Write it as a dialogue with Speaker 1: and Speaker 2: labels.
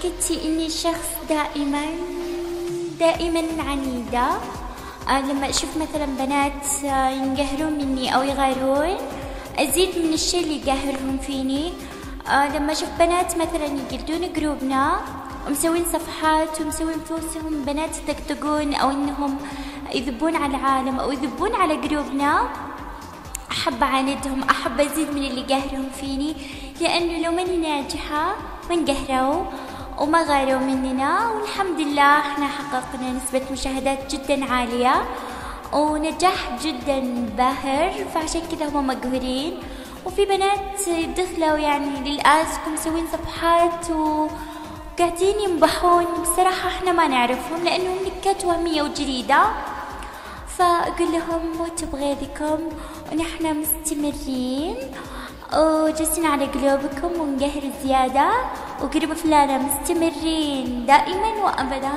Speaker 1: مشكلتي إني شخص دائما عنيدة. لما أشوف مثلا بنات ينقهرون مني أو يغيرون، أزيد من الشيء اللي يقهرهم فيني. لما أشوف بنات مثلا يقلدون جروبنا ومسوين صفحات ومسوين فلوسهم بنات يطقطقون أو إنهم يذبون على العالم أو يذبون على جروبنا، أحب أعاندهم، أحب أزيد من اللي يقهرهم فيني، لأنه لو ماني ناجحة ما انقهروا وما غيروا مننا، والحمد لله احنا حققنا نسبة مشاهدات جدا عالية ونجاح جدا باهر، فعشان كذا هم مقهورين. وفي بنات دخلوا يعني للآسف مسوين صفحات وقاعدين ينبحون، بصراحة احنا ما نعرفهم لأنهم نكات وهمية وجديدة، فأقول لهم موتوا بغيظكم ونحن مستمرين وجالسين على قلوبكم ونقهر زيادة، وقرب فلانة مستمرين دائما وأبدا.